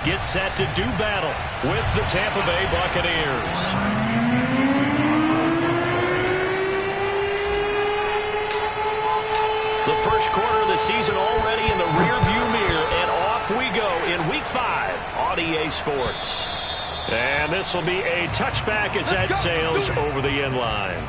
get set to do battle with the Tampa Bay Buccaneers. The first quarter of the season already in the rearview mirror, and off we go in Week 5 on EA Sports. And this will be a touchback as that sails over the end line.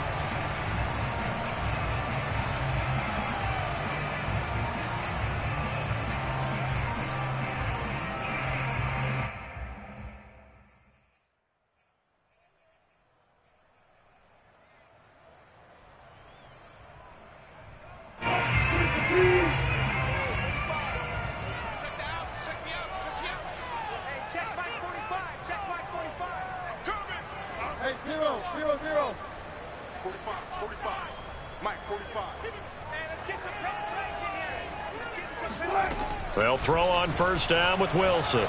They'll throw on first down with Wilson. He'll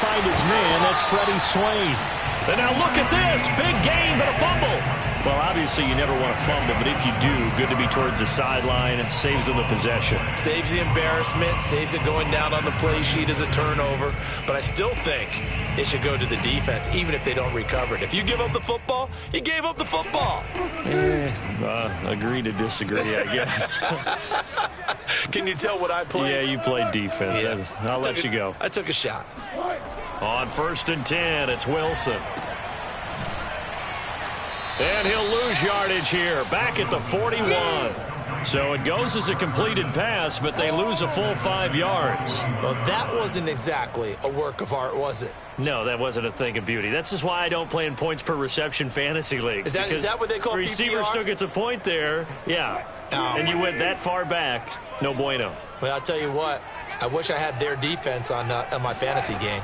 find his man. That's Freddie Swain. And now look at this. Big game, but a fumble. Well, obviously you never want to fumble, but if you do, good to be towards the sideline. Saves them the possession. Saves the embarrassment. Saves it going down on the play sheet as a turnover. But I still think it should go to the defense, even if they don't recover it. If you give up the football, you gave up the football. Agree to disagree, I guess. Can you tell what I played? Yeah, you played defense. Yeah. I'll let you go. I took a shot. On 1st and 10, it's Wilson. And he'll lose yardage here, back at the 41. So it goes as a completed pass, but they lose a full 5 yards. Well, that wasn't exactly a work of art, was it? No, that wasn't a thing of beauty. That's just why I don't play in points per reception fantasy leagues. Is that what they call PPR? The receiver still gets a point there, yeah. And you went that far back, no bueno. Well, I'll tell you what. I wish I had their defense on my fantasy game.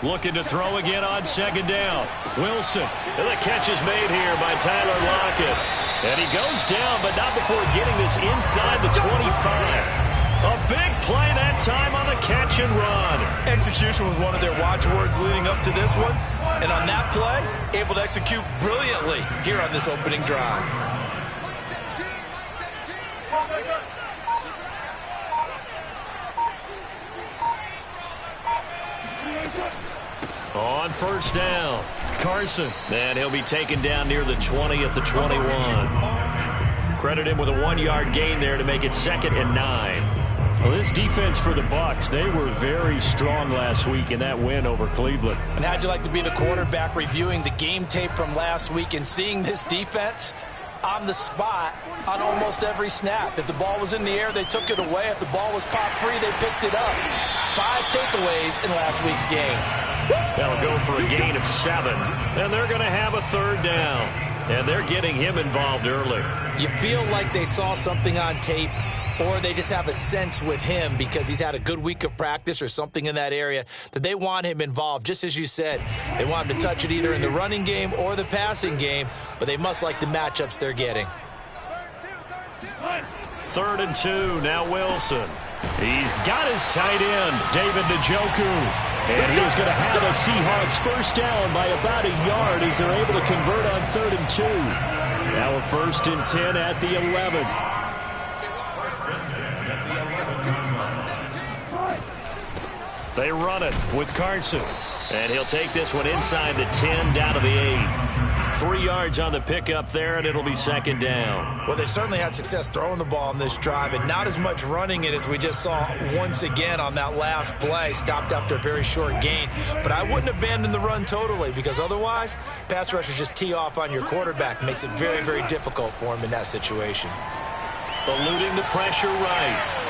Looking to throw again on 2nd down. Wilson. And the catch is made here by Tyler Lockett. And he goes down, but not before getting this inside the 25. A big play that time on the catch and run. Execution was one of their watchwords leading up to this one. And on that play, able to execute brilliantly here on this opening drive. On 1st down, Carson. And he'll be taken down near the 20 at the 21. Credit him with a 1-yard gain there to make it 2nd and 9. Well, this defense for the Bucs, they were very strong last week in that win over Cleveland. And how'd you like to be the quarterback reviewing the game tape from last week and seeing this defense on the spot on almost every snap? If the ball was in the air, they took it away. If the ball was pop free, they picked it up. 5 takeaways in last week's game. That'll go for a gain of 7. And they're going to have a 3rd down. And they're getting him involved early. You feel like they saw something on tape, or they just have a sense with him because he's had a good week of practice or something in that area that they want him involved. Just as you said, they want him to touch it either in the running game or the passing game, but they must like the matchups they're getting. 3rd and 2, now Wilson. He's got his tight end, David Njoku. And he was going to have a Seahawks 1st down by about a yard as they're able to convert on 3rd and 2. Now a 1st and 10 at the 11. They run it with Carson. And he'll take this one inside the 10 down to the 8. 3 yards on the pickup there, and it'll be 2nd down. Well, they certainly had success throwing the ball on this drive, and not as much running it as we just saw once again on that last play. Stopped after a very short gain. But I wouldn't abandon the run totally, because otherwise, pass rushers just tee off on your quarterback. Makes it very, very difficult for him in that situation. Eluding the pressure right.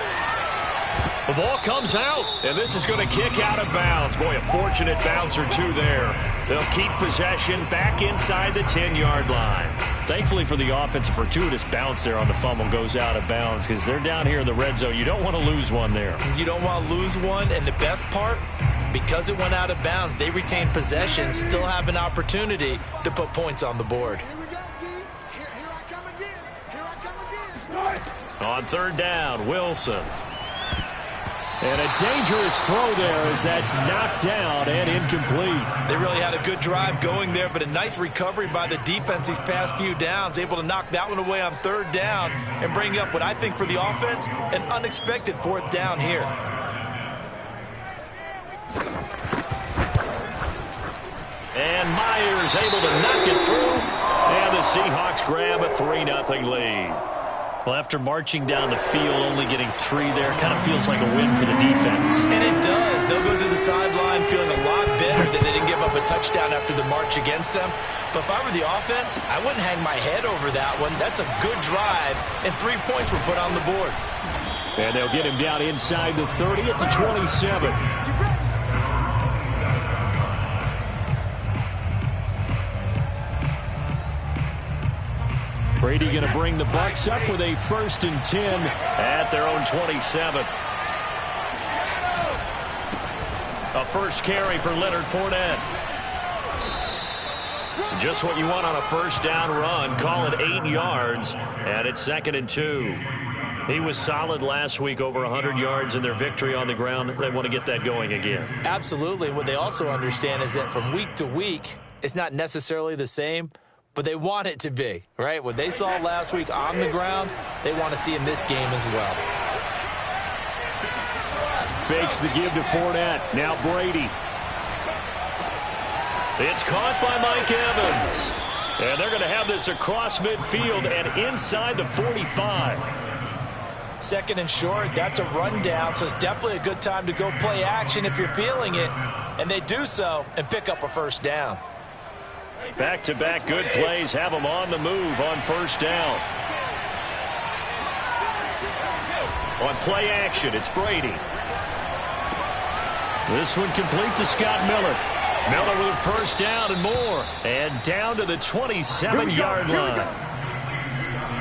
The ball comes out, and this is going to kick out of bounds. Boy, a fortunate bounce or two there. They'll keep possession back inside the 10-yard line. Thankfully for the offense, a fortuitous bounce there on the fumble goes out of bounds because they're down here in the red zone. You don't want to lose one there. You don't want to lose one, and the best part, because it went out of bounds, they retain possession, still have an opportunity to put points on the board. On 3rd down, Wilson. And a dangerous throw there as that's knocked down and incomplete. They really had a good drive going there, but a nice recovery by the defense these past few downs, able to knock that one away on 3rd down and bring up what I think for the offense, an unexpected 4th down here. And Myers able to knock it through. And the Seahawks grab a 3-0 lead. Well, after marching down the field, only getting 3 there, kind of feels like a win for the defense. And it does. They'll go to the sideline feeling a lot better that they didn't give up a touchdown after the march against them. But if I were the offense, I wouldn't hang my head over that one. That's a good drive, and 3 points were put on the board. And they'll get him down inside the 30 at the 27. Brady going to bring the Bucs up with a 1st and 10 at their own 27. A first carry for Leonard Fournette. Just what you want on a first down run. Call it 8 yards, and it's 2nd and 2. He was solid last week, over 100 yards in their victory on the ground. They want to get that going again. Absolutely. What they also understand is that from week to week, it's not necessarily the same, but they want it to be, right? What they saw last week on the ground, they want to see in this game as well. Fakes the give to Fournette. Now Brady. It's caught by Mike Evans. And they're going to have this across midfield and inside the 45. 2nd and short, that's a rundown, so it's definitely a good time to go play action if you're feeling it. And they do so and pick up a first down. Back-to-back good plays have them on the move on first down. On play action, it's Brady. This one complete to Scott Miller. Miller with a first down and more. And down to the 27-yard line.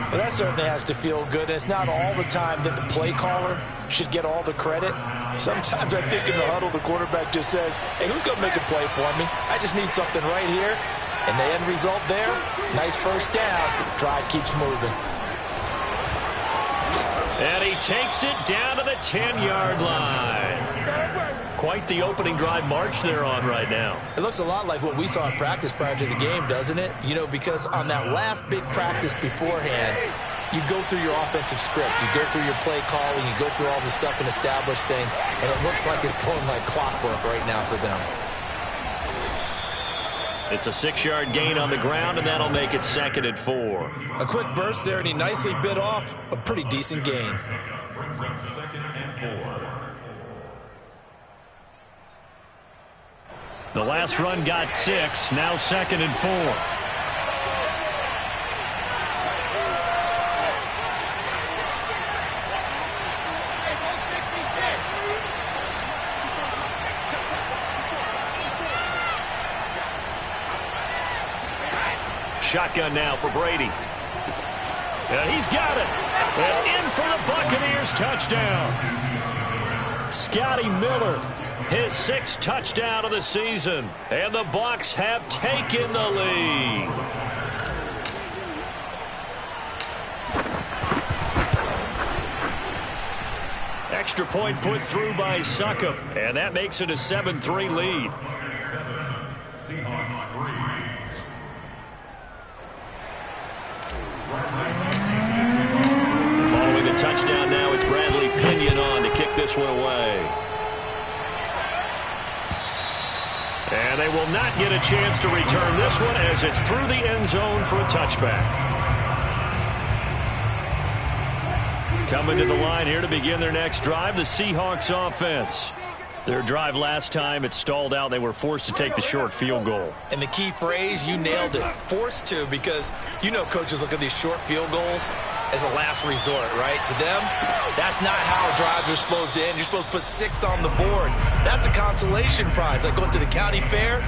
Well, that certainly has to feel good. It's not all the time that the play caller should get all the credit. Sometimes I think in the huddle, the quarterback just says, hey, who's going to make a play for me? I just need something right here. And the end result there, nice first down. Drive keeps moving. And he takes it down to the 10-yard line. Quite the opening drive march they're on right now. It looks a lot like what we saw in practice prior to the game, doesn't it? You know, because on that last big practice beforehand, you go through your offensive script. You go through your play calling. You go through all the stuff and establish things. And it looks like it's going like clockwork right now for them. It's a 6-yard gain on the ground, and that'll make it 2nd and 4. A quick burst there, and he nicely bit off a pretty decent gain. Brings up 2nd and 4. The last run got 6, now 2nd and 4. Shotgun now for Brady. And he's got it. And in for the Buccaneers touchdown. Scotty Miller, his 6th touchdown of the season. And the Bucs have taken the lead. Extra point put through by Succop. And that makes it a 7-3 lead. 7, Seahawks 3. Following the touchdown now, it's Bradley Pinion on to kick this one away. And they will not get a chance to return this one as it's through the end zone for a touchback. Coming to the line here to begin their next drive, the Seahawks offense. Their drive last time, it stalled out. They were forced to take the short field goal. And the key phrase, you nailed it, forced to, because you know coaches look at these short field goals as a last resort, right? To them, that's not how drives are supposed to end. You're supposed to put 6 on the board. That's a consolation prize. Like going to the county fair,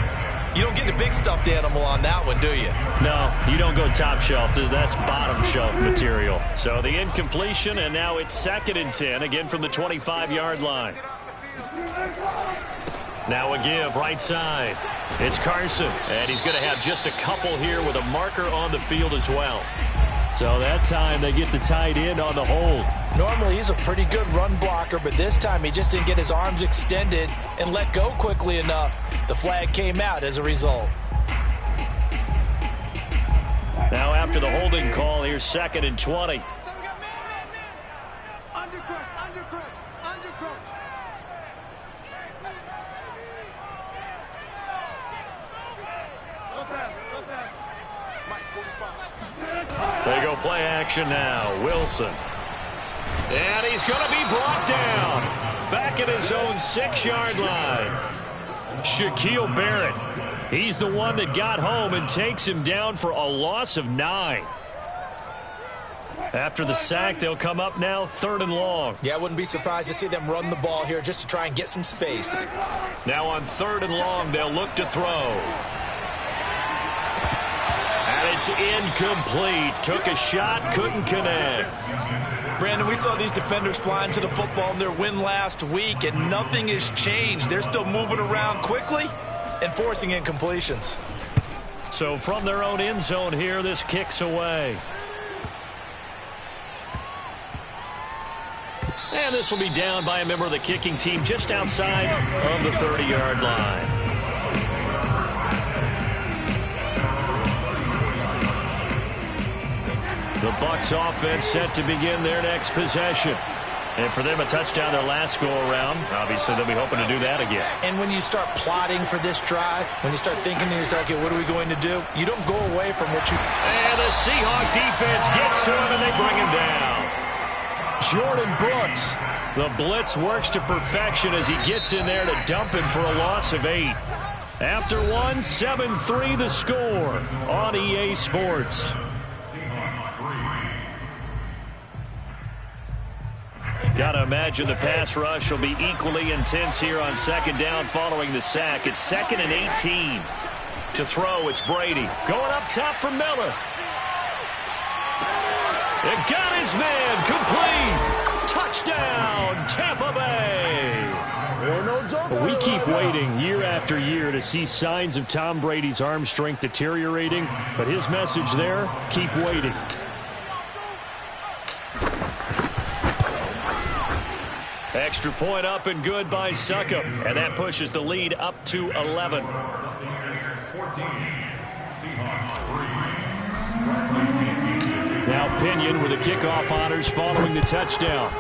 you don't get the big stuffed animal on that one, do you? No, you don't go top shelf. That's bottom shelf material. So the incompletion, and now it's 2nd and 10, again from the 25-yard line. Now a give right side. It's Carson, and he's going to have just a couple here with a marker on the field as well. So that time they get the tight end on the hold. Normally he's a pretty good run blocker, but this time he just didn't get his arms extended and let go quickly enough. The flag came out as a result. Now after the holding call, here's 2nd and 20. play action now. Wilson. And he's going to be brought down. Back at his own 6-yard line. Shaquille Barrett. He's the one that got home and takes him down for a loss of 9. After the sack, they'll come up now 3rd and long. Yeah, I wouldn't be surprised to see them run the ball here just to try and get some space. Now on 3rd and long, they'll look to throw. And it's incomplete. Took a shot, couldn't connect. Brandon, we saw these defenders flying to the football in their win last week, and nothing has changed. They're still moving around quickly and forcing incompletions. So from their own end zone here, this kicks away. And this will be down by a member of the kicking team just outside of the 30-yard line. The Bucs offense set to begin their next possession. And for them, a touchdown their last go-around. Obviously, they'll be hoping to do that again. And when you start plotting for this drive, when you start thinking to yourself, okay, what are we going to do? You don't go away from what you... And the Seahawks defense gets to him, and they bring him down. Jordan Brooks. The blitz works to perfection as he gets in there to dump him for a loss of 8. After one, 7-3 the score on EA Sports. Got to imagine the pass rush will be equally intense here on 2nd down following the sack. It's 2nd and 18. To throw, it's Brady. Going up top for Miller. It got his man complete. Touchdown, Tampa Bay. We keep waiting year after year to see signs of Tom Brady's arm strength deteriorating, but his message there, keep waiting. Extra point up and good by Succop, and that pushes the lead up to 11. Now Pinion with the kickoff honors following the touchdown.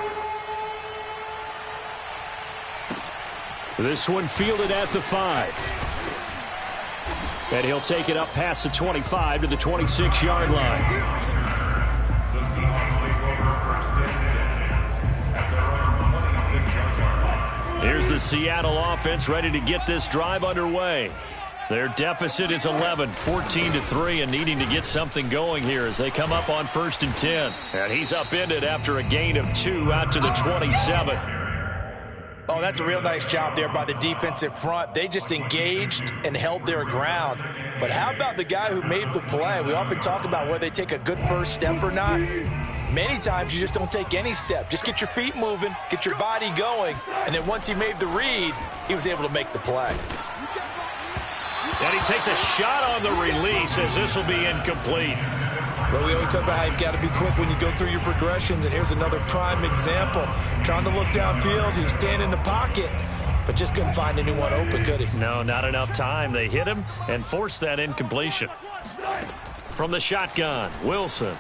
This one fielded at the 5. And he'll take it up past the 25 to the 26-yard line. The Seahawks take over first and 10 at their own 26-yard line. Here's the Seattle offense ready to get this drive underway. Their deficit is 11, 14-3, and needing to get something going here as they come up on 1st and 10. And he's upended after a gain of 2 out to the 27. Oh, that's a real nice job there by the defensive front. They just engaged and held their ground. But how about the guy who made the play? We often talk about whether they take a good first step or not. Many times you just don't take any step. Just get your feet moving, get your body going, and then once he made the read, he was able to make the play. And he takes a shot on the release as this will be incomplete. Well, we always talk about how you've got to be quick when you go through your progressions, and here's another prime example. Trying to look downfield, he was standing in the pocket, but just couldn't find anyone open, could he? No, not enough time. They hit him and forced that incompletion. From the shotgun, Wilson.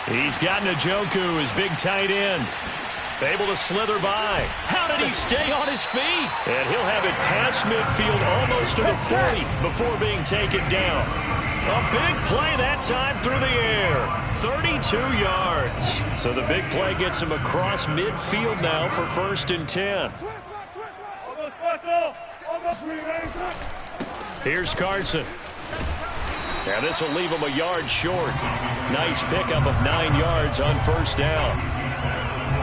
He's got Njoku, his big tight end. Able to slither by. How did he stay on his feet? And he'll have it past midfield almost to the 40 before being taken down. A big play that time through the air. 32 yards. So the big play gets him across midfield now for 1st and 10. Here's Carson. Now this will leave him a yard short. Nice pickup of 9 yards on 1st down.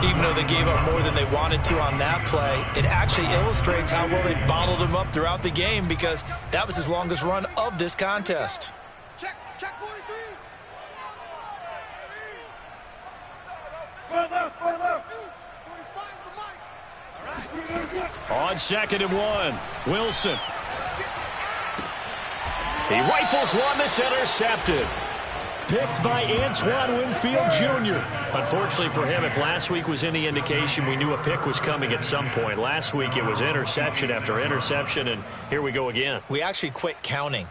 Even though they gave up more than they wanted to on that play, it actually illustrates how well they bottled him up throughout the game because that was his longest run of this contest. Check 43. On 2nd and 1, Wilson. He rifles one that's intercepted. Picked by Antoine Winfield Jr. Unfortunately for him, if last week was any indication, we knew a pick was coming at some point. Last week it was interception after interception, and here we go again. We actually quit counting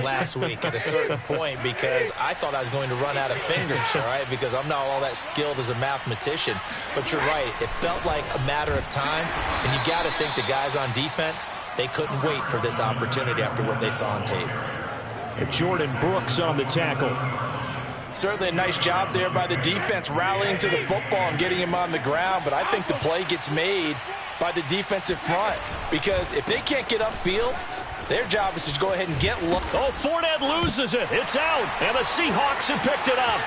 last week at a certain point because I thought I was going to run out of fingers, all right, because I'm not all that skilled as a mathematician. But you're right. It felt like a matter of time, and you got to think the guys on defense, they couldn't wait for this opportunity after what they saw on tape. And Jordan Brooks on the tackle. Certainly a nice job there by the defense rallying to the football and getting him on the ground, but I think the play gets made by the defensive front because if they can't get upfield, their job is to go ahead and get low. Oh, Fournette loses it. It's out, and the Seahawks have picked it up.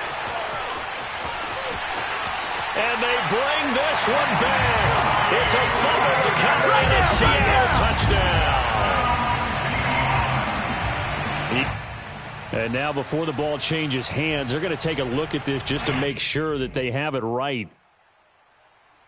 And they bring this one back. It's a fumble recovery and a Seattle touchdown. And now before the ball changes hands, they're going to take a look at this just to make sure that they have it right.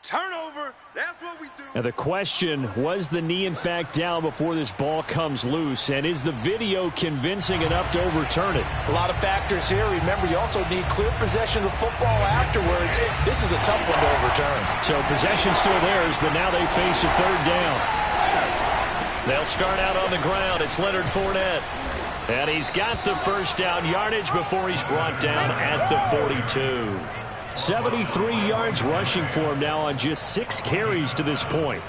Turnover, that's what we do. And the question, was the knee in fact down before this ball comes loose? And is the video convincing enough to overturn it? A lot of factors here. Remember, you also need clear possession of the football afterwards. This is a tough one to overturn. So possession still theirs, but now they face a third down. They'll start out on the ground. It's Leonard Fournette. And he's got the first down yardage before he's brought down at the 42. 73 yards rushing for him now on just 6 carries to this point.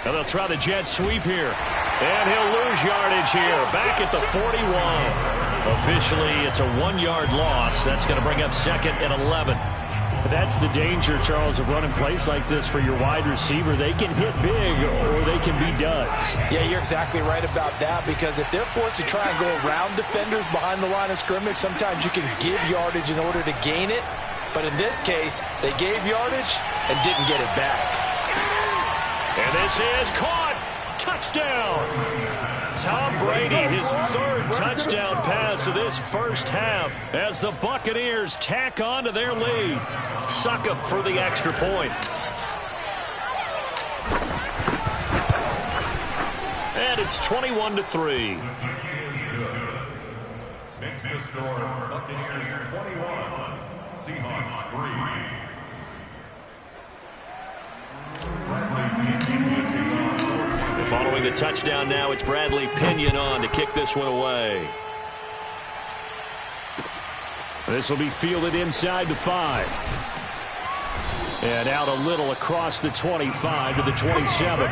And they'll try the jet sweep here. And he'll lose yardage here. Back at the 41. Officially, it's a 1-yard loss. That's going to bring up second and 11. That's the danger, Charles, of running plays like this for your wide receiver. They can hit big or they can be duds. Yeah, you're exactly right about that because if they're forced to try and go around defenders behind the line of scrimmage, sometimes you can give yardage in order to gain it. But in this case, they gave yardage and didn't get it back. And this is caught. Touchdown. Tom Brady, his third touchdown pass of this first half as the Buccaneers tack on to their lead. Succop for the extra point. And it's 21-3. Makes the score Buccaneers 21, Seahawks 3. Following the touchdown now, it's Bradley Pinion on to kick this one away. This will be fielded inside the 5. And out a little across the 25 to the 27.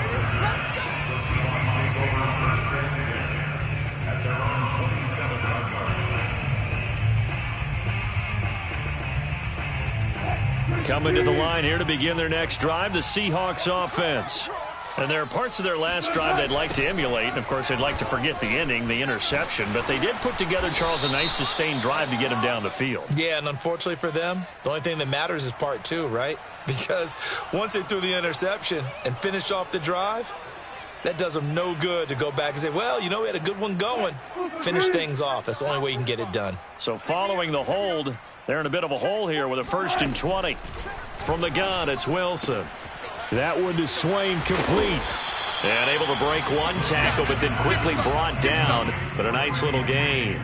Coming to the line here to begin their next drive, the Seahawks offense. And there are parts of their last drive they'd like to emulate. And, of course, they'd like to forget the ending, the interception. But they did put together, Charles, a nice sustained drive to get him down the field. Yeah, and unfortunately for them, the only thing that matters is part 2, right? Because once they threw the interception and finished off the drive, that does them no good to go back and say, well, you know, we had a good one going. Finish things off. That's the only way you can get it done. So following the hold, they're in a bit of a hole here with a 1st and 20. From the gun, it's Wilson. That one to Swain, complete. And able to break one tackle, but then quickly brought down. But a nice little gain.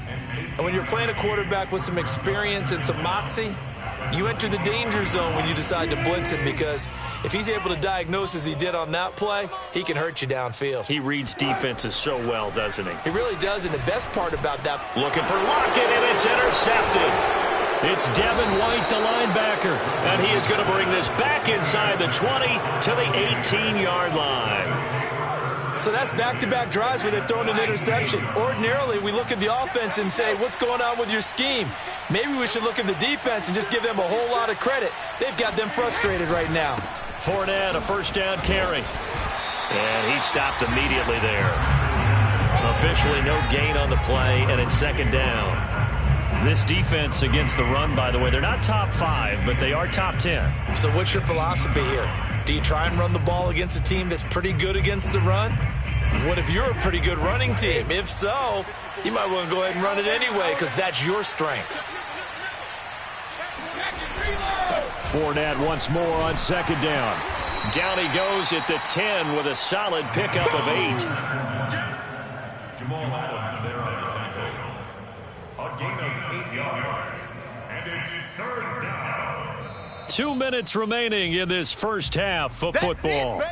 And when you're playing a quarterback with some experience and some moxie, you enter the danger zone when you decide to blitz him because if he's able to diagnose as he did on that play, he can hurt you downfield. He reads defenses so well, doesn't he? He really does, and the best part about that... Looking for Lockett, and it's intercepted. It's Devin White, the linebacker, and he is going to bring this back inside the 20 to the 18-yard line. So that's back-to-back drives where they've thrown an interception. Ordinarily, we look at the offense and say, what's going on with your scheme? Maybe we should look at the defense and just give them a whole lot of credit. They've got them frustrated right now. Fournette, a first down carry. And he stopped immediately there. Officially no gain on the play, and it's 2nd down. This defense against the run, by the way, they're not top 5, but they are top 10. So what's your philosophy here? Do you try and run the ball against a team that's pretty good against the run? What if you're a pretty good running team? If so, you might want to go ahead and run it anyway because that's your strength. Fournette once more on 2nd down. Down he goes at the 10 with a solid pickup of 8. Jamal Adams there on the tackle. A gain of 8 yards. And it's 3rd down. 2 minutes remaining in this first half of football.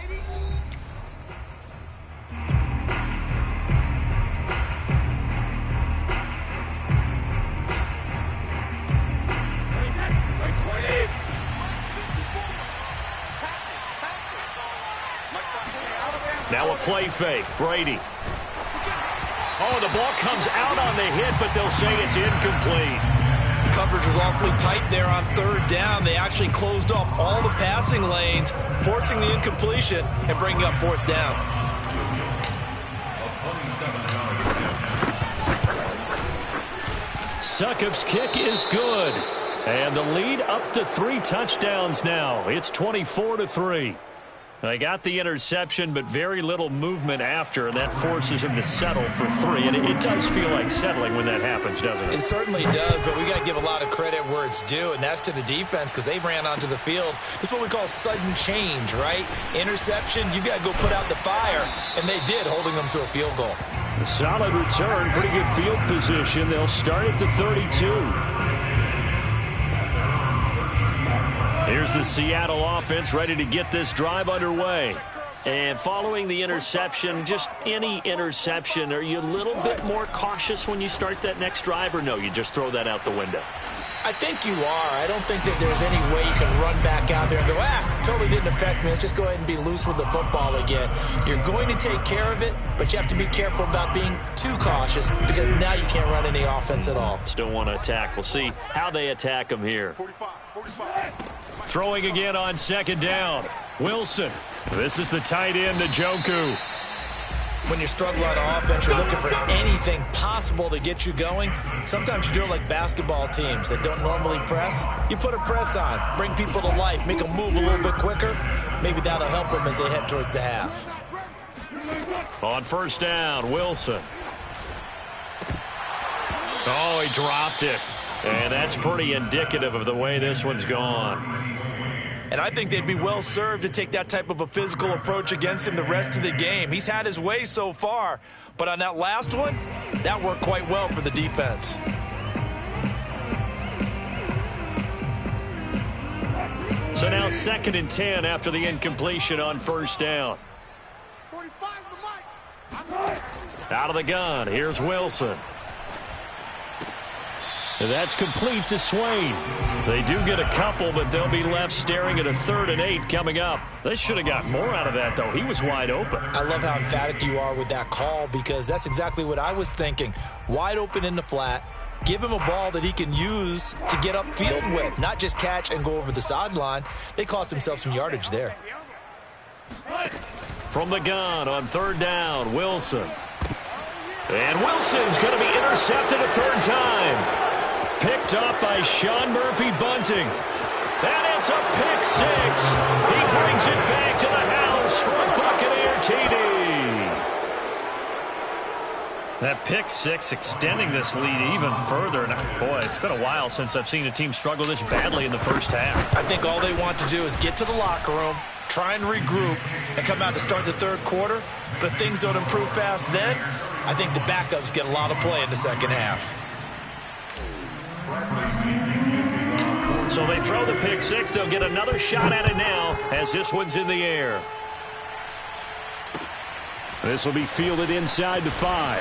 Now a play fake. Brady. Oh, the ball comes out on the hit, but they'll say it's incomplete. Coverage was awfully tight there on third down. They actually closed off all the passing lanes, forcing the incompletion and bringing up fourth down. Succop's kick is good. And the lead up to 3 touchdowns now. It's 24-3. They got the interception, but very little movement after, and that forces him to settle for 3. And it does feel like settling when that happens, doesn't it? It certainly does, but we got to give a lot of credit where it's due, and that's to the defense because they ran onto the field. This is what we call sudden change, right? Interception, you got to go put out the fire, and they did, holding them to a field goal. A solid return, pretty good field position. They'll start at the 32. Here's the Seattle offense ready to get this drive underway. And following the interception, just any interception, are you a little bit more cautious when you start that next drive, or no, you just throw that out the window? I think you are. I don't think that there's any way you can run back out there and go, totally didn't affect me. Let's just go ahead and be loose with the football again. You're going to take care of it, but you have to be careful about being too cautious because now you can't run any offense at all. Still want to attack. We'll see how they attack them here. 45. Throwing again on second down. Wilson. This is the tight end, Njoku. When you're struggling on offense, you're looking for anything possible to get you going. Sometimes you do it like basketball teams that don't normally press. You put a press on, bring people to life, make them move a little bit quicker. Maybe that'll help them as they head towards the half. On first down, Wilson. Oh, he dropped it. And that's pretty indicative of the way this one's gone. And I think they'd be well served to take that type of a physical approach against him the rest of the game. He's had his way so far, but on that last one, that worked quite well for the defense. So now 2nd and 10 after the incompletion on first down. 45 the mic. Out of the gun, here's Wilson. That's complete to Swain. They do get a couple, but they'll be left staring at a 3rd and 8 coming up. They should have got more out of that, though. He was wide open. I love how emphatic you are with that call because that's exactly what I was thinking. Wide open in the flat. Give him a ball that he can use to get upfield with, not just catch and go over the sideline. They cost themselves some yardage there. From the gun on 3rd down, Wilson. And Wilson's going to be intercepted a 3rd time. Picked up by Sean Murphy-Bunting. And it's a pick 6. He brings it back to the house for a Buccaneer TD. That pick 6 extending this lead even further. And boy, it's been a while since I've seen a team struggle this badly in the first half. I think all they want to do is get to the locker room, try and regroup, and come out to start the 3rd quarter. But if things don't improve fast then, I think the backups get a lot of play in the second half. So they throw the pick 6. They'll get another shot at it now as this one's in the air. This will be fielded inside the 5.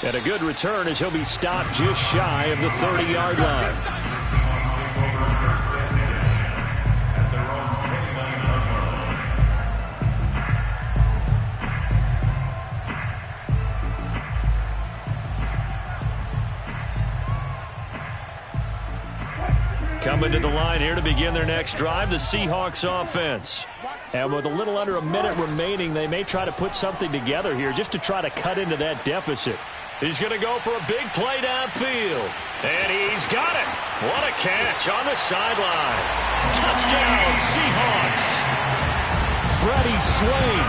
And a good return as he'll be stopped just shy of the 30-yard line. Coming to the line here to begin their next drive, the Seahawks offense. And with a little under a minute remaining, they may try to put something together here just to try to cut into that deficit. He's going to go for a big play downfield. And he's got it. What a catch on the sideline. Touchdown, Seahawks. Freddie Swain.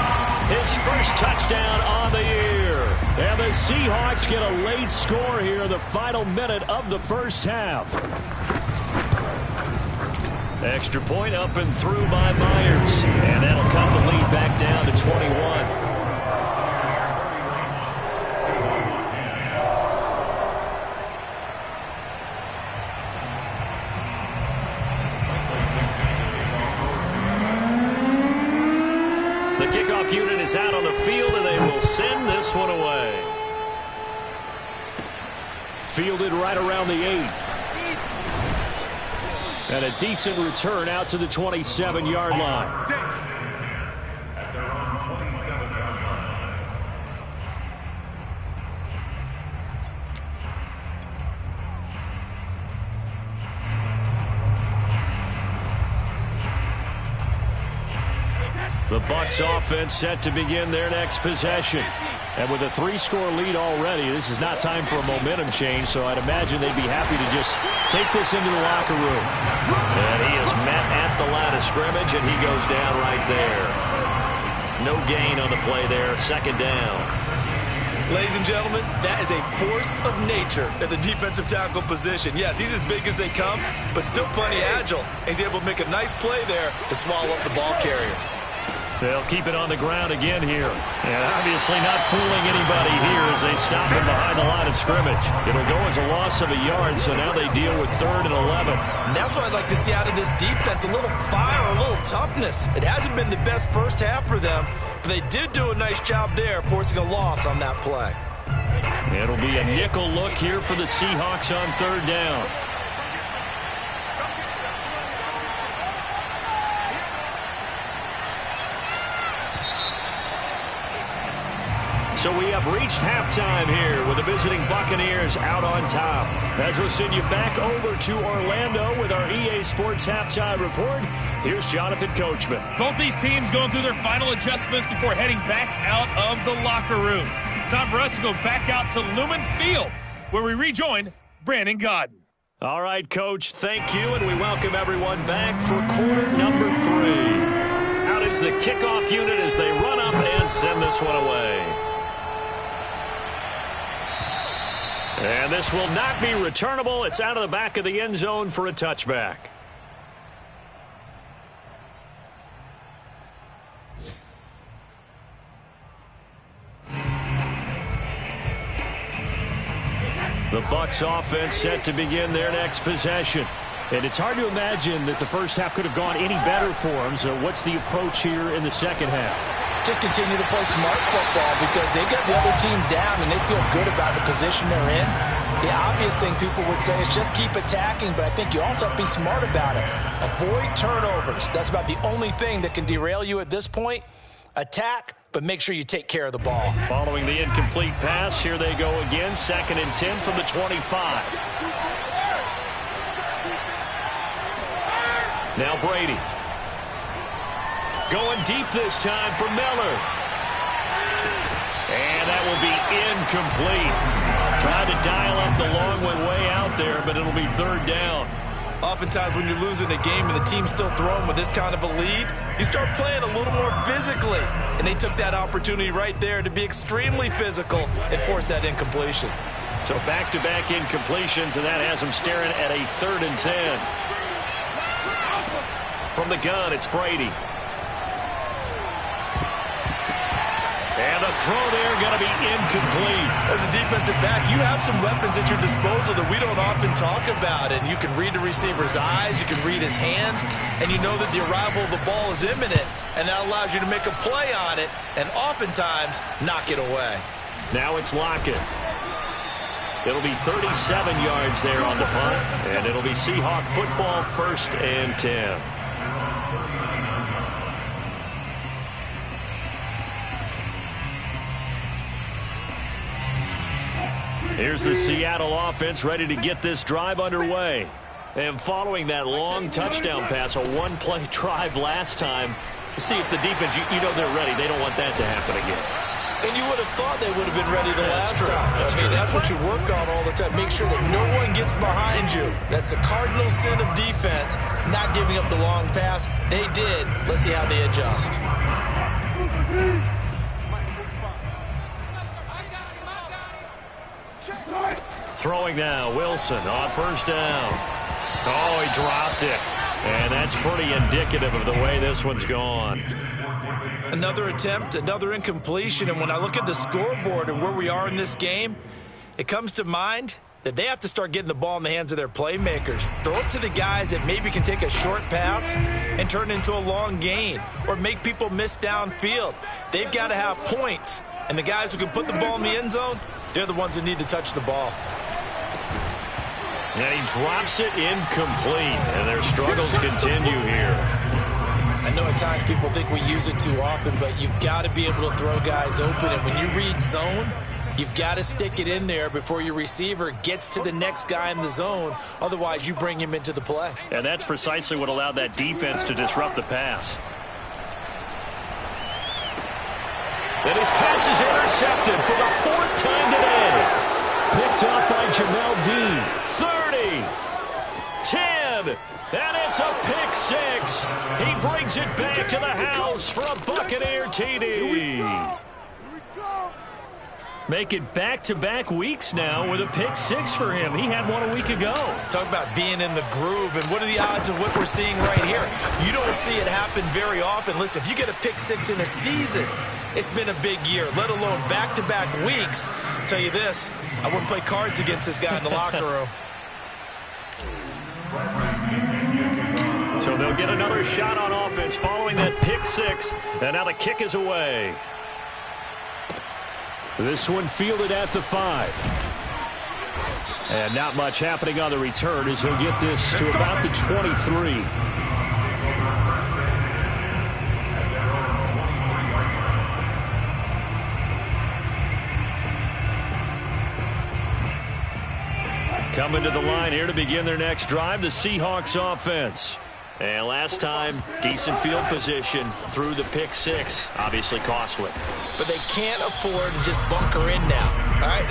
His first touchdown on the year. And the Seahawks get a late score here in the final minute of the first half. Extra point up and through by Myers. And that'll cut the lead back down to 21. The kickoff unit is out on the field, and they will send this one away. Fielded right around the 8. And a decent return out to the 27-yard line. At their own The Bucs offense set to begin their next possession. And with a 3-score lead already, this is not time for a momentum change, so I'd imagine they'd be happy to just take this into the locker room. And he is met at the line of scrimmage, and he goes down right there. No gain on the play there, second down. Ladies and gentlemen, that is a force of nature at the defensive tackle position. Yes, he's as big as they come, but still plenty agile. He's able to make a nice play there to swallow up the ball carrier. They'll keep it on the ground again here. And obviously not fooling anybody here as they stop him behind the line of scrimmage. It'll go as a loss of a yard, so now they deal with 3rd and 11. And that's what I'd like to see out of this defense, a little fire, a little toughness. It hasn't been the best first half for them, but they did do a nice job there forcing a loss on that play. It'll be a nickel look here for the Seahawks on 3rd down. So we have reached halftime here with the visiting Buccaneers out on top. As we'll send you back over to Orlando with our EA Sports Halftime Report, here's Jonathan Coachman. Both these teams going through their final adjustments before heading back out of the locker room. Time for us to go back out to Lumen Field, where we rejoin Brandon Godden. All right, Coach, thank you, and we welcome everyone back for quarter number 3. Out is the kickoff unit as they run up and send this one away. And this will not be returnable. It's out of the back of the end zone for a touchback. The Bucs offense set to begin their next possession. And it's hard to imagine that the first half could have gone any better for them. So what's the approach here in the second half? Just continue to play smart football because they got the other team down and they feel good about the position they're in. The obvious thing people would say is just keep attacking, but I think you also have to be smart about it. Avoid turnovers. That's about the only thing that can derail you at this point. Attack, but make sure you take care of the ball. Following the incomplete pass, here they go again. 2nd and 10 from the 25. Now Brady. Going deep this time for Miller. And that will be incomplete. Tried to dial up the long one way out there, but it'll be 3rd down. Oftentimes when you're losing a game and the team's still throwing with this kind of a lead, you start playing a little more physically. And they took that opportunity right there to be extremely physical and force that incompletion. So back-to-back incompletions, and that has them staring at a 3rd and 10. From the gun, it's Brady. And the throw there going to be incomplete. As a defensive back, you have some weapons at your disposal that we don't often talk about. And you can read the receiver's eyes, you can read his hands, and you know that the arrival of the ball is imminent. And that allows you to make a play on it and oftentimes knock it away. Now it's Lockett. It'll be 37 yards there on the punt. And it'll be Seahawk football, 1st and 10. Here's the Seattle offense ready to get this drive underway. And following that long touchdown pass, a one-play drive last time, see if the defense, you know they're ready. They don't want that to happen again. And you would have thought they would have been ready the last time. That's what you work on all the time. Make sure that no one gets behind you. That's the cardinal sin of defense, not giving up the long pass. They did. Let's see how they adjust. Throwing now, Wilson on 1st down. Oh, he dropped it. And that's pretty indicative of the way this one's gone. Another attempt, another incompletion, and when I look at the scoreboard and where we are in this game, it comes to mind that they have to start getting the ball in the hands of their playmakers. Throw it to the guys that maybe can take a short pass and turn it into a long gain or make people miss downfield. They've got to have points, and the guys who can put the ball in the end zone, they're the ones that need to touch the ball. And he drops it incomplete, and their struggles continue here. I know at times people think we use it too often, but you've got to be able to throw guys open. And when you read zone, you've got to stick it in there before your receiver gets to the next guy in the zone. Otherwise, you bring him into the play. And that's precisely what allowed that defense to disrupt the pass. And his pass is intercepted for the 4th time today. Picked up by Jamel Dean. 30. 10. And it's a pick 6. He brings it back to the house for a Buccaneer TD. Make it back-to-back weeks now with a pick 6 for him. He had one a week ago. Talk about being in the groove, and what are the odds of what we're seeing right here? You don't see it happen very often. Listen, if you get a pick 6 in a season, it's been a big year, let alone back-to-back weeks. I'll tell you this, I wouldn't play cards against this guy in the locker room. So they'll get another shot on offense following that pick 6, and now the kick is away. This one fielded at the 5. And not much happening on the return as he'll get this to about the 23. Coming to the line here to begin their next drive, the Seahawks offense. And last time, decent field position through the pick 6. Obviously costly. But they can't afford to just bunker in now. All right,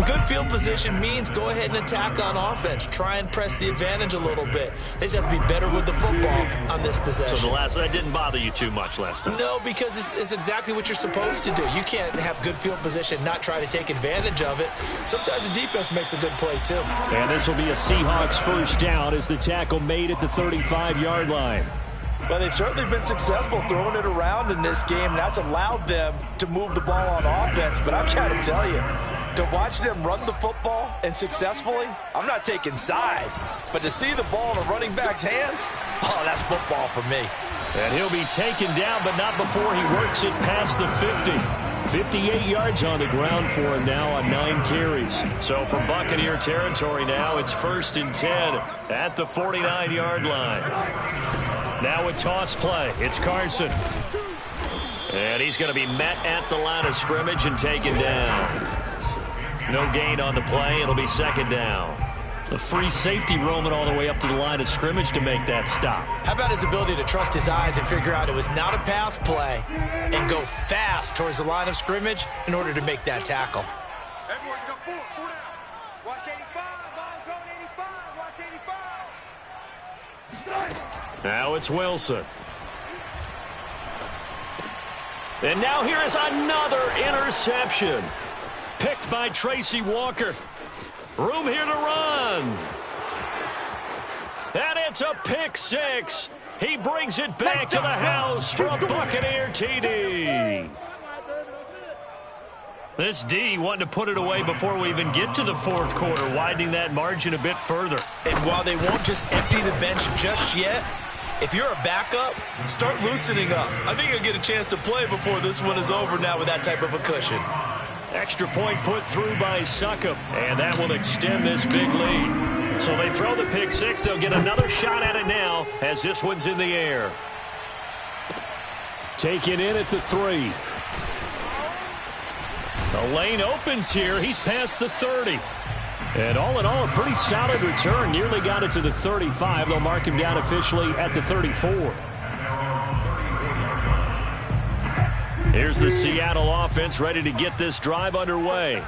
good field position means go ahead and attack on offense. Try and press the advantage a little bit. They just have to be better with the football on this possession. So that didn't bother you too much last time? No, because it's exactly what you're supposed to do. You can't have good field position, not try to take advantage of it. Sometimes the defense makes a good play, too. And this will be a Seahawks first down as the tackle made at the 35-yard line. Well, they've certainly been successful throwing it around in this game. That's allowed them to move the ball on offense. But I've got to tell you, to watch them run the football and successfully, I'm not taking sides. But to see the ball in a running back's hands, oh, that's football for me. And he'll be taken down, but not before he works it past the 50. 58 yards on the ground for him now on 9 carries. So from Buccaneer territory now, it's 1st and 10 at the 49-yard line. Now a toss play. It's Carson. And he's going to be met at the line of scrimmage and taken down. No gain on the play. It'll be 2nd down. A free safety roaming all the way up to the line of scrimmage to make that stop. How about his ability to trust his eyes and figure out it was not a pass play and go fast towards the line of scrimmage in order to make that tackle? Everyone go forward. Watch 85. Ball's going 85. Watch 85. Now it's Wilson. And now here is another interception. Picked by Tracy Walker. Room here to run. And it's a pick 6. He brings it back to the house for a Buccaneer TD. This D wanting to put it away before we even get to the 4th quarter, widening that margin a bit further. And while they won't just empty the bench just yet, if you're a backup, start loosening up. I think you'll get a chance to play before this one is over now with that type of a cushion. Extra point put through by Succop, and that will extend this big lead. So they throw the pick 6. They'll get another shot at it now as this one's in the air. Taken in at the 3. The lane opens here. He's past the 30. And all in all, a pretty solid return. Nearly got it to the 35. They'll mark him down officially at the 34. Here's the Seattle offense ready to get this drive underway.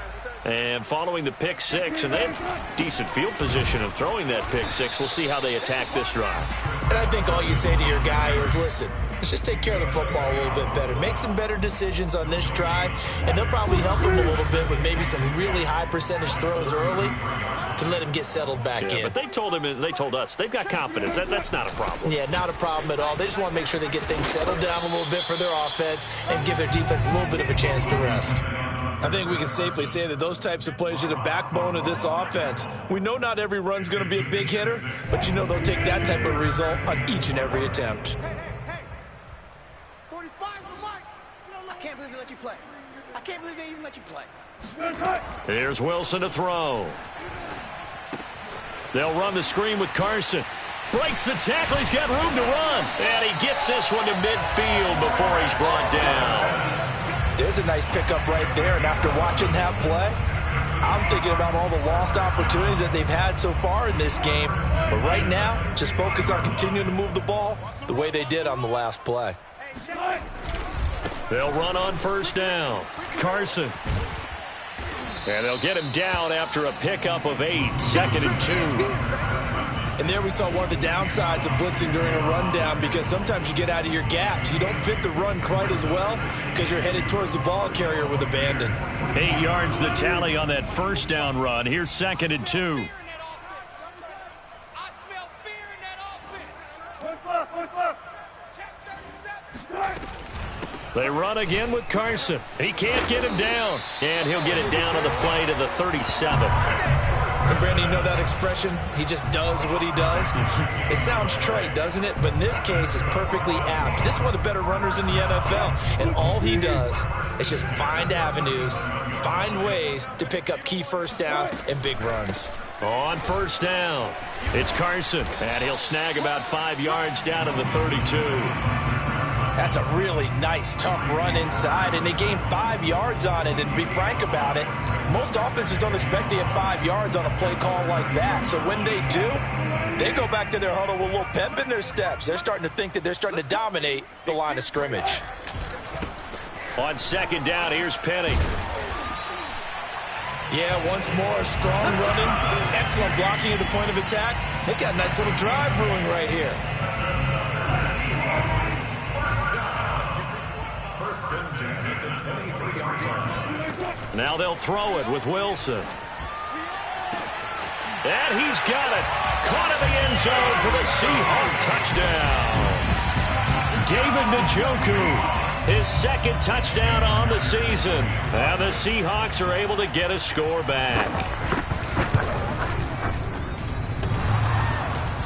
And following the pick 6, and they have decent field position of throwing that pick 6. We'll see how they attack this drive. And I think all you say to your guy is, listen, let's just take care of the football a little bit better. Make some better decisions on this drive, and they'll probably help him a little bit with maybe some really high percentage throws early to let him get settled back in. But they told us they've got confidence. That's not a problem. Yeah, not a problem at all. They just want to make sure they get things settled down a little bit for their offense and give their defense a little bit of a chance to rest. I think we can safely say that those types of plays are the backbone of this offense. We know not every run's going to be a big hitter, but you know they'll take that type of result on each and every attempt. Hey. 45 with Mike. I can't believe they let you play. I can't believe they even let you play. Here's Wilson to throw. They'll run the screen with Carson. Breaks the tackle. He's got room to run. And he gets this one to midfield before he's brought down. There's a nice pickup right there, and after watching that play, I'm thinking about all the lost opportunities that they've had so far in this game. But right now, just focus on continuing to move the ball the way they did on the last play. They'll run on first down. Carson. And they'll get him down after a pickup of 8. 2nd and 2. And there we saw one of the downsides of blitzing during a rundown, because sometimes you get out of your gaps. You don't fit the run quite as well because you're headed towards the ball carrier with abandon. 8 yards the tally on that first down run. Here's 2nd and 2. They run again with Carson. He can't get him down. And he'll get it down on the play to the 37. And Brandon, you know that expression? He just does what he does. It sounds trite, doesn't it? But in this case, it's perfectly apt. This is one of the better runners in the NFL. And all he does is just find avenues, find ways to pick up key first downs and big runs. On first down, it's Carson. And he'll snag about 5 yards down to the 32. That's a really nice, tough run inside, and they gained 5 yards on it. And to be frank about it, most offenses don't expect to get 5 yards on a play call like that. So when they do, they go back to their huddle with a little pep in their steps. They're starting to think that they're starting to dominate the line of scrimmage. On second down, here's Penny. Yeah, once more, strong running, excellent blocking at the point of attack. They've got a nice little drive brewing right here. Now they'll throw it with Wilson. And he's got it. Caught in the end zone for the Seahawks touchdown. David Njoku, his 2nd touchdown on the season. And the Seahawks are able to get a score back.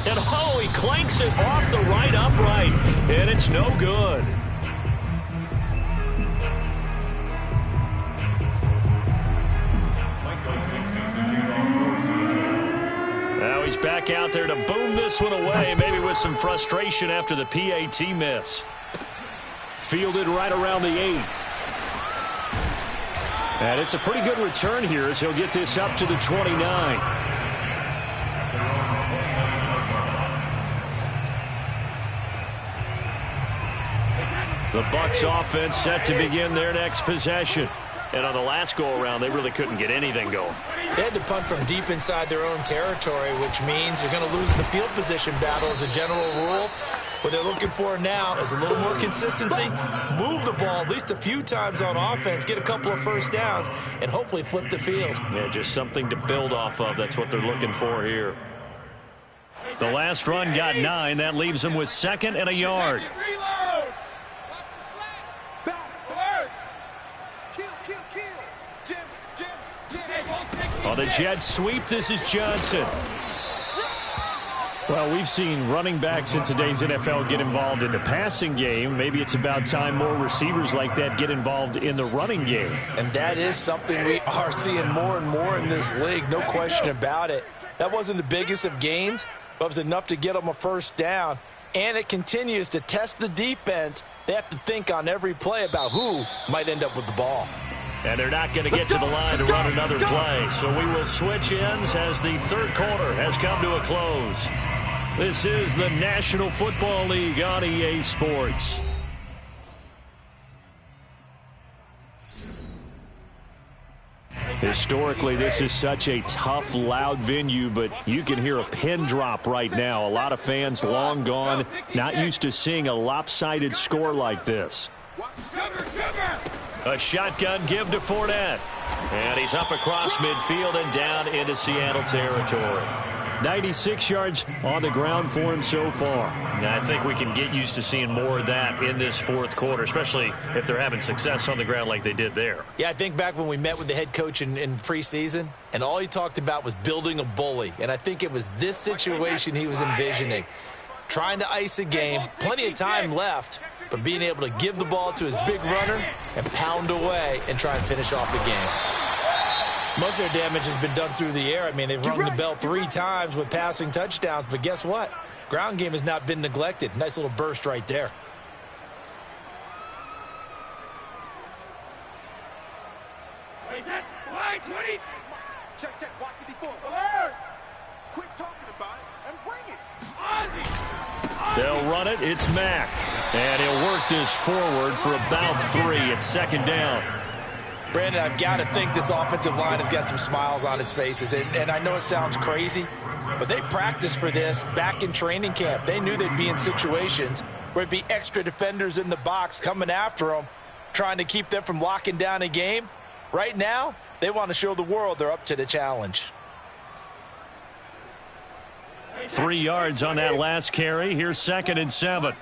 And oh, he clanks it off the right upright. And it's no good. Now he's back out there to boom this one away, maybe with some frustration after the PAT miss. Fielded right around the 8. And it's a pretty good return here as he'll get this up to the 29. The Bucs offense set to begin their next possession. And on the last go-around, they really couldn't get anything going. They had to punt from deep inside their own territory, which means you're going to lose the field position battle as a general rule. What they're looking for now is a little more consistency, move the ball at least a few times on offense, get a couple of first downs, and hopefully flip the field. Yeah, just something to build off of. That's what they're looking for here. The last run got 9. That leaves them with 2nd and a yard. On the jet sweep, this is Johnson. Well, we've seen running backs in today's NFL get involved in the passing game. Maybe it's about time more receivers like that get involved in the running game. And that is something we are seeing more and more in this league, no question about it. That wasn't the biggest of gains, but it was enough to get them a first down. And it continues to test the defense. They have to think on every play about who might end up with the ball. And they're not going to get to the line to run another play. So we will switch ends as the third quarter has come to a close. This is the National Football League on EA Sports. Historically, this is such a tough, loud venue, but you can hear a pin drop right now. A lot of fans long gone, not used to seeing a lopsided score like this. A shotgun give to Fournette. And he's up across midfield and down into Seattle territory. 96 yards on the ground for him so far. Now, I think we can get used to seeing more of that in this fourth quarter, especially if they're having success on the ground like they did there. Yeah, I think back when we met with the head coach in preseason, and all he talked about was building a bully. And I think it was this situation he was envisioning. Trying to ice a game, plenty of time left, but being able to give the ball to his big runner and pound away and try and finish off the game. Most of their damage has been done through the air. I mean, they've rung the bell 3 times with passing touchdowns, but guess what? Ground game has not been neglected. Nice little burst right there. Check, watch the before. Alert! Quit talking about it and bring it. They'll run it. It's Mack. And he'll work this forward for about 3 at second down. Brandon, I've got to think this offensive line has got some smiles on its faces. And I know it sounds crazy, but they practiced for this back in training camp. They knew they'd be in situations where it'd be extra defenders in the box coming after them, trying to keep them from locking down a game. Right now, they want to show the world they're up to the challenge. 3 yards on that last carry. Here's 2nd and 7.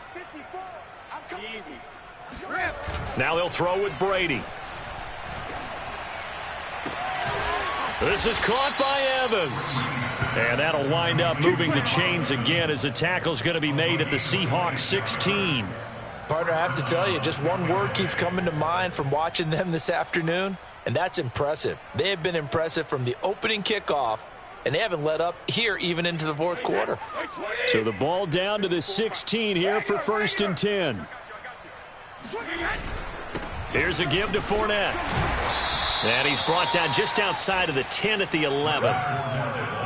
Now they'll throw with Brady. This is caught by Evans. And that'll wind up moving the chains again as the tackle's going to be made at the Seahawks 16. Partner, I have to tell you, just one word keeps coming to mind from watching them this afternoon, and that's impressive. They have been impressive from the opening kickoff, and they haven't let up here even into the fourth quarter. So the ball down to the 16 here for 1st and 10. Here's a give to Fournette. And he's brought down just outside of the 10 at the 11.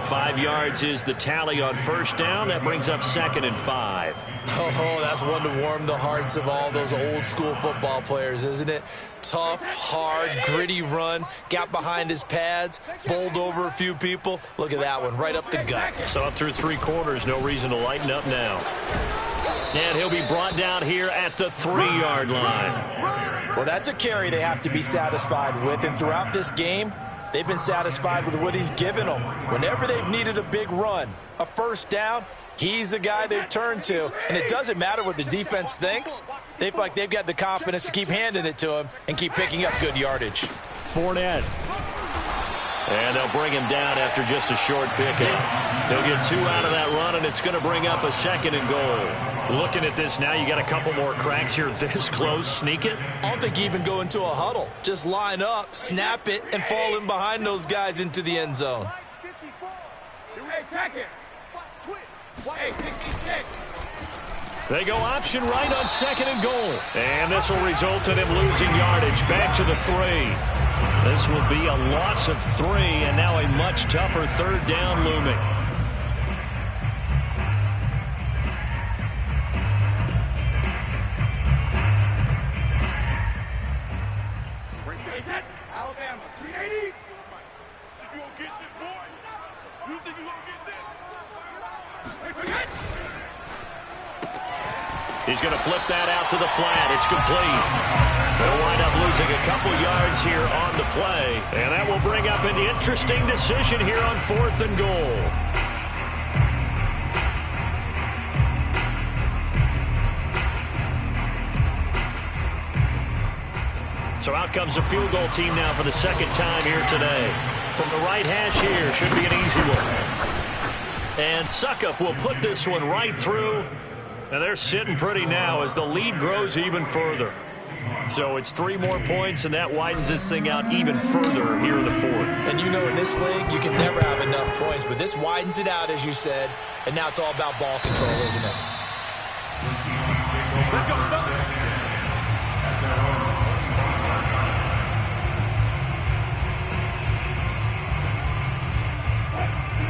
5 yards is the tally on 1st down. That brings up 2nd and 5. Oh, that's one to warm the hearts of all those old school football players, isn't it? Tough, hard, gritty run. Got behind his pads, bowled over a few people. Look at that one, right up the gut. So up through 3 quarters, no reason to lighten up now. And he'll be brought down here at the 3-yard line. Well, that's a carry they have to be satisfied with, and throughout this game, they've been satisfied with what he's given them. Whenever they've needed a big run, a 1st down, he's the guy they've turned to, and it doesn't matter what the defense thinks. They feel like they've got the confidence to keep handing it to him and keep picking up good yardage. Fournette. And they'll bring him down after just a short pickup. They'll get 2 out of that run, and it's going to bring up a 2nd and goal. Looking at this now, you got a couple more cracks here this close. Sneak it. I don't think you even go into a huddle. Just line up, snap it, and fall in behind those guys into the end zone. They go option right on 2nd and goal. And this will result in him losing yardage back to the 3. This will be a loss of 3, and now a much tougher 3rd down looming. Alabama, 380. You gonna get this, boy? You think you gonna get this? He's going to flip that out to the flat. It's complete. They'll wind up losing a couple yards here on the play. And that will bring up an interesting decision here on 4th and goal. So out comes the field goal team now for the 2nd time here today. From the right hash here, should be an easy one. And Suckup will put this one right through. And they're sitting pretty now as the lead grows even further. So it's 3 more points, and that widens this thing out even further here in the 4th. And you know, in this league, you can never have enough points, but this widens it out, as you said, and now it's all about ball control, isn't it? Let's go.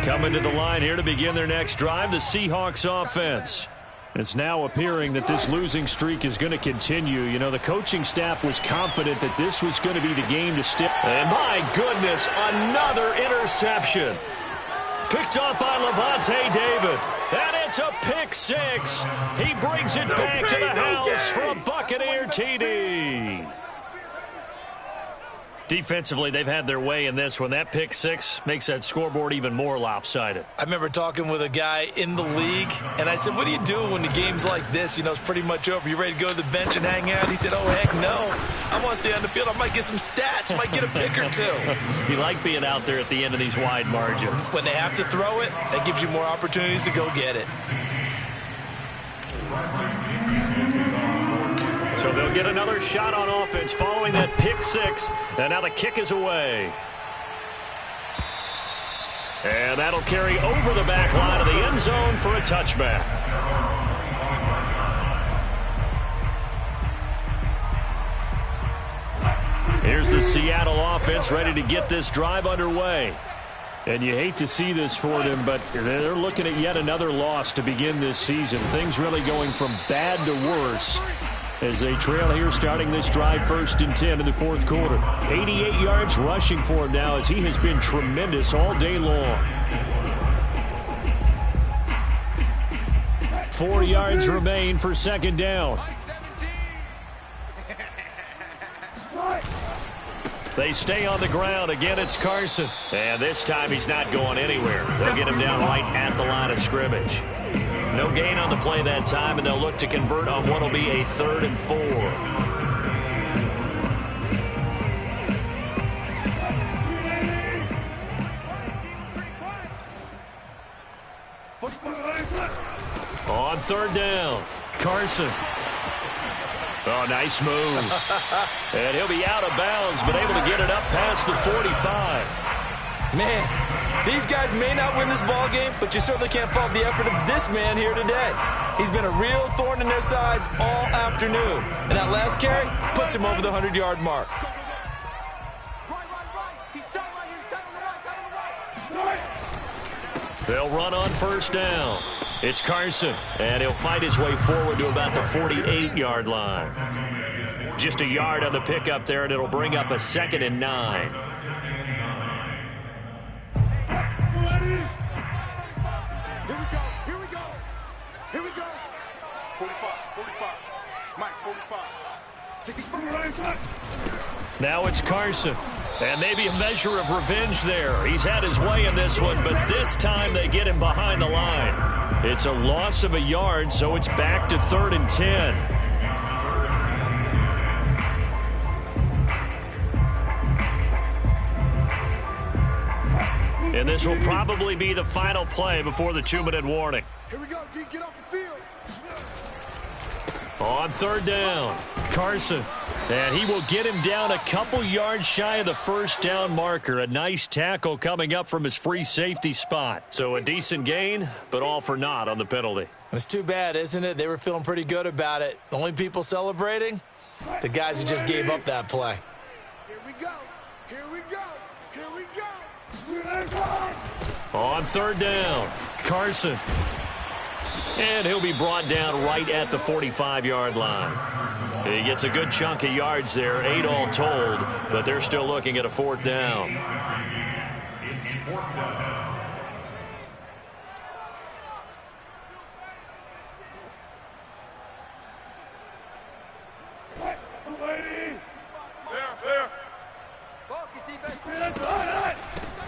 Coming to the line here to begin their next drive, the Seahawks offense. It's now appearing that this losing streak is going to continue. You know, the coaching staff was confident that this was going to be the game to stick. And my goodness, another interception. Picked off by Levante David. And it's a pick 6. He brings it back to the house for a Buccaneer TD. Defensively, they've had their way in this one. That pick 6 makes that scoreboard even more lopsided. I remember talking with a guy in the league, and I said, what do you do when the game's like this? You know, it's pretty much over. You ready to go to the bench and hang out? He said, oh, heck no. I want to stay on the field. I might get some stats. Might get a pick or 2. You like being out there at the end of these wide margins. When they have to throw it, that gives you more opportunities to go get it. So they'll get another shot on offense following that pick 6. And now the kick is away. And that'll carry over the back line of the end zone for a touchback. Here's the Seattle offense ready to get this drive underway. And you hate to see this for them, but they're looking at yet another loss to begin this season. Things really going from bad to worse as they trail here starting this drive 1st and 10 in the 4th quarter. 88 yards rushing for him now as he has been tremendous all day long. 4 yards remain for 2nd down. They stay on the ground. Again, it's Carson. And this time he's not going anywhere. They'll get him down right at the line of scrimmage. No gain on the play that time, and they'll look to convert on what will be a 3rd and 4. On 3rd down, Carson. Oh, nice move. And he'll be out of bounds, but able to get it up past the 45. Man, these guys may not win this ball game, but you certainly can't fault the effort of this man here today. He's been a real thorn in their sides all afternoon. And that last carry puts him over the 100-yard mark. They'll run on 1st down. It's Carson, and he'll fight his way forward to about the 48-yard line. Just a yard on the pickup there, and it'll bring up a 2nd and 9. Here we go. 45. Mike, 45. Now it's Carson. And maybe a measure of revenge there. He's had his way in this one, but this time they get him behind the line. It's a loss of a yard, so it's back to 3rd and 10. And this will probably be the final play before the 2-minute warning. Here we go, D. Get off the field. On 3rd down, Carson. And he will get him down a couple yards shy of the 1st down marker. A nice tackle coming up from his free safety spot. So a decent gain, but all for naught on the penalty. It's too bad, isn't it? They were feeling pretty good about it. The only people celebrating? The guys who just gave up that play. Here we go. On 3rd down, Carson. And he'll be brought down right at the 45-yard line. He gets a good chunk of yards there, 8 all told, but they're still looking at a 4th down. It's 4th down.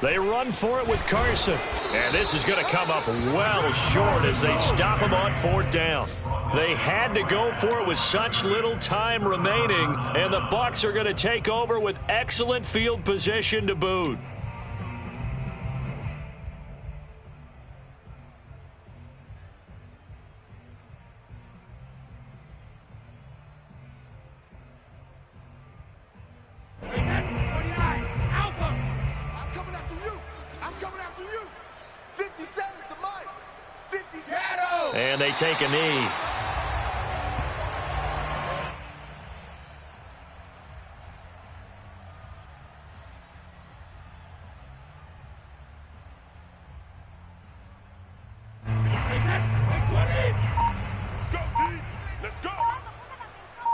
They run for it with Carson. And this is going to come up well short as they stop him on 4th down. They had to go for it with such little time remaining, and the Bucs are going to take over with excellent field position to boot. And they take a knee. Let's go.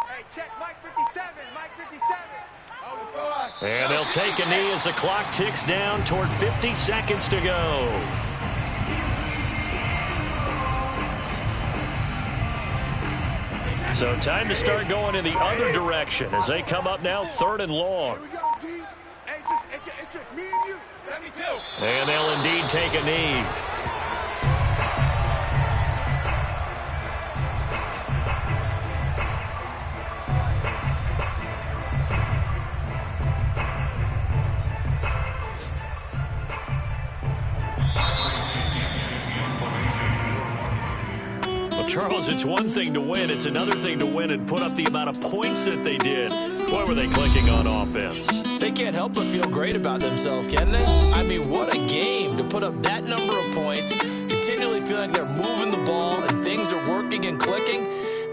Hey, check Mike 57. Mike 57. And they'll take a knee as the clock ticks down toward 50 seconds to go. So time to start going in the other direction as they come up now 3rd and long. Here we go, D. Hey, it's just me and you. Let me go. And they'll indeed take a knee. Charles, it's one thing to win. It's another thing to win and put up the amount of points that they did. Boy, were they clicking on offense. They can't help but feel great about themselves, can they? I mean, what a game to put up that number of points, continually feeling like they're moving the ball and things are working and clicking.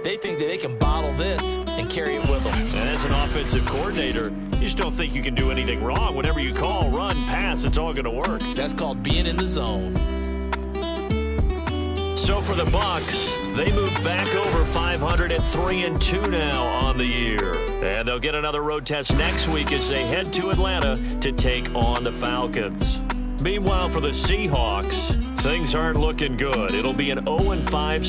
They think that they can bottle this and carry it with them. And as an offensive coordinator, just don't think you can do anything wrong. Whenever you call, run, pass, it's all going to work. That's called being in the zone. So for the Bucs, they move back over 500 at 3-2 now on the year. And they'll get another road test next week as they head to Atlanta to take on the Falcons. Meanwhile, for the Seahawks, things aren't looking good. It'll be an 0-5